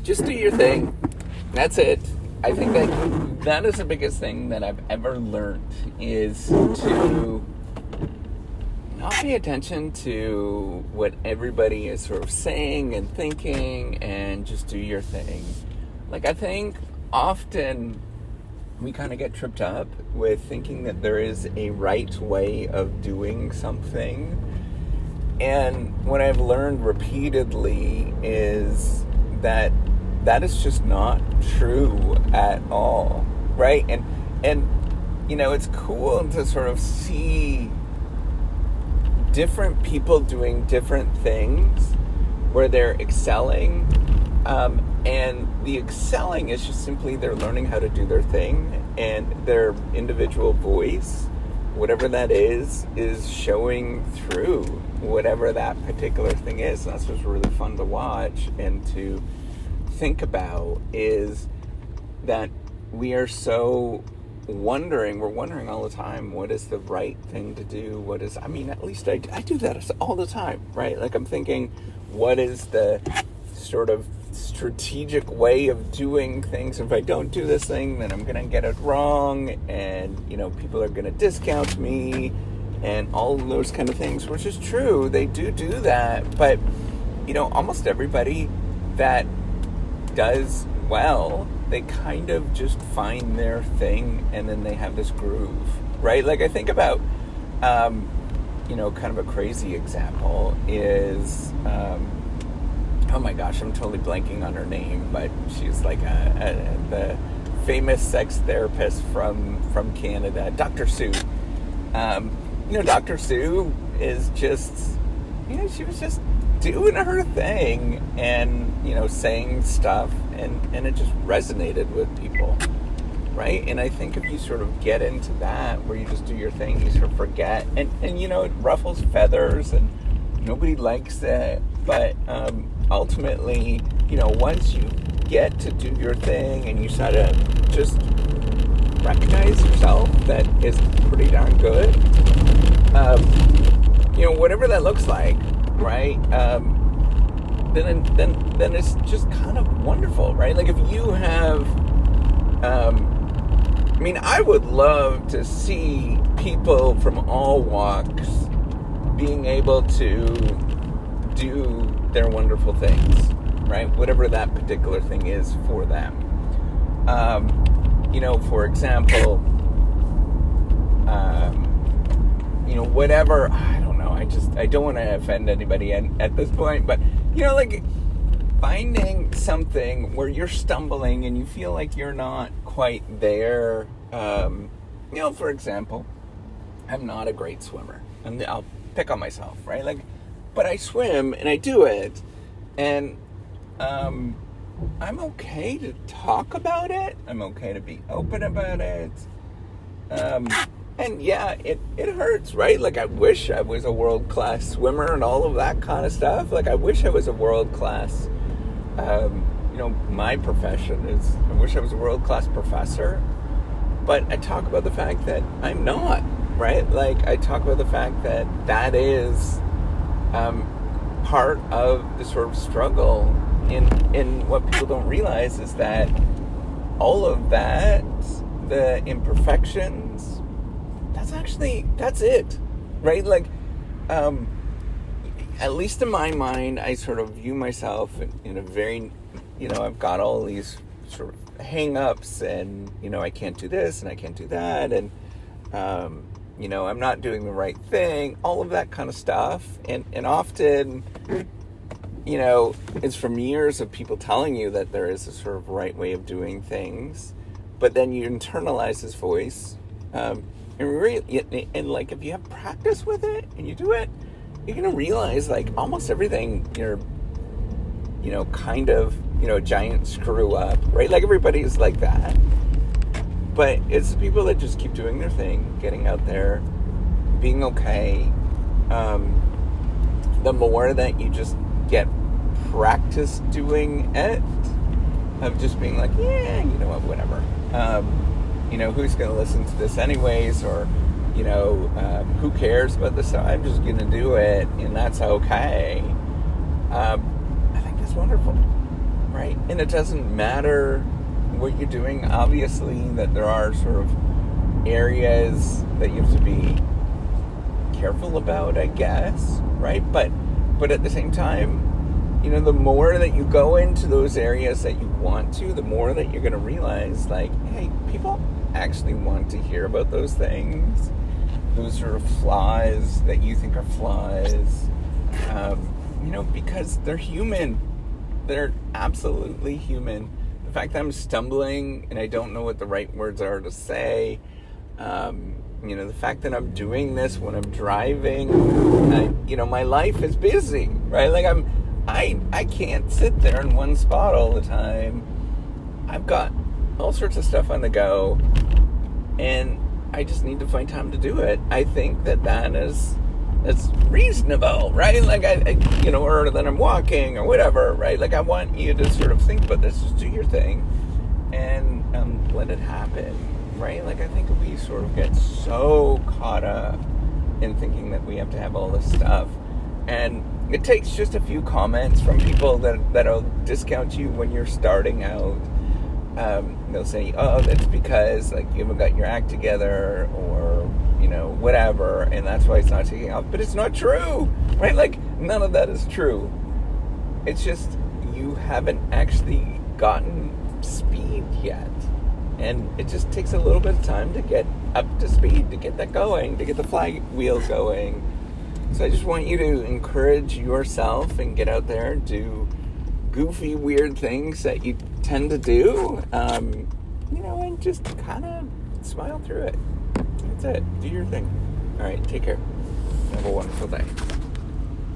just do your thing. That's it. I think that is the biggest thing that I've ever learned, is to not pay attention to what everybody is sort of saying and thinking, and just do your thing. Like, I think often we kind of get tripped up with thinking that there is a right way of doing something. And what I've learned repeatedly is that is just not true at all, right? And you know, it's cool to sort of see different people doing different things where they're excelling, and the excelling is just simply they're learning how to do their thing, and their individual voice, whatever that is showing through whatever that particular thing is. And that's what's really fun to watch and to think about, is that we're wondering all the time, what is the right thing to do? At least I do that all the time, right? Like, I'm thinking, what is the sort of strategic way of doing things? If I don't do this thing, then I'm going to get it wrong, and, you know, people are going to discount me, and all of those kind of things, which is true. They do that, but, you know, almost everybody that does well, they kind of just find their thing, and then they have this groove, right? Like, I think about, you know, kind of a crazy example is, oh my gosh, I'm totally blanking on her name, but she's like the famous sex therapist from Canada, Dr. Sue. You know, Dr. Sue is just, you know, she was just doing her thing and, you know, saying stuff, and it just resonated with people, right? And I think if you sort of get into that, where you just do your thing, you sort of forget, and you know, it ruffles feathers, and nobody likes it, but ultimately, you know, once you get to do your thing, and you sort of just recognize yourself that is pretty darn good, you know, whatever that looks like, right? Then it's just kind of wonderful, right? Like, if you have, I would love to see people from all walks being able to do their wonderful things, right? Whatever that particular thing is for them. You know, for example, you know, whatever, I don't know, I don't want to offend anybody at this point, but, you know, like, finding something where you're stumbling and you feel like you're not quite there. You know, for example, I'm not a great swimmer, and I'll pick on myself, right? Like, but I swim and I do it, and I'm okay to talk about it. I'm okay to be open about it. And yeah, it hurts, right? Like, I wish I was a world-class swimmer and all of that kind of stuff. Like, I wish I was a world-class, you know, my profession is, I wish I was a world-class professor. But I talk about the fact that I'm not, right? Like, I talk about the fact that is part of the sort of struggle. And what people don't realize is that all of that, the imperfections, that's it, right? Like, at least in my mind, I sort of view myself in a very, you know, I've got all these sort of hang-ups, and, you know, I can't do this and I can't do that, and, you know, I'm not doing the right thing, all of that kind of stuff. And often, you know, it's from years of people telling you that there is a sort of right way of doing things, but then you internalize this voice, and like, if you have practice with it and you do it, you're gonna realize, like, almost everything you're, you know, kind of, you know, a giant screw up, right? Like, everybody's like that, but it's the people that just keep doing their thing, getting out there, being okay. The more that you just get practice doing it, of just being like, yeah, you know what, whatever. You know, who's going to listen to this anyways? Or, you know, who cares about this stuff? I'm just going to do it, and that's okay. I think that's wonderful. right? And it doesn't matter what you're doing. Obviously, that there are sort of areas that you have to be careful about, I guess, right? But at the same time, the more that you go into those areas that you want to, the more that you're going to realize, like, hey, people actually want to hear about those things, those sort of flaws that you think are flaws, because they're human. They're absolutely human. The fact that I'm stumbling and I don't know what the right words are to say, the fact that I'm doing this when I'm driving, my life is busy, right? Like I can't sit there in one spot all the time. I've got all sorts of stuff on the go, and I just need to find time to do it. I think that's reasonable, right? Like or that I'm walking or whatever, right? Like I want you to sort of think about this, just do your thing, and let it happen, right? Like I think we sort of get so caught up in thinking that we have to have all this stuff, and it takes just a few comments from people that'll discount you when you're starting out. They'll say, oh, that's because like you haven't got your act together, or whatever, and that's why it's not taking off. But it's not true, right? Like none of that is true. It's just you haven't actually gotten speed yet, and it just takes a little bit of time to get up to speed, to get that going, to get the flywheel going. So I just want you to encourage yourself and get out there and do goofy, weird things that you tend to do, and just kind of smile through it. That's it. Do your thing. All right, take care. Have a wonderful day.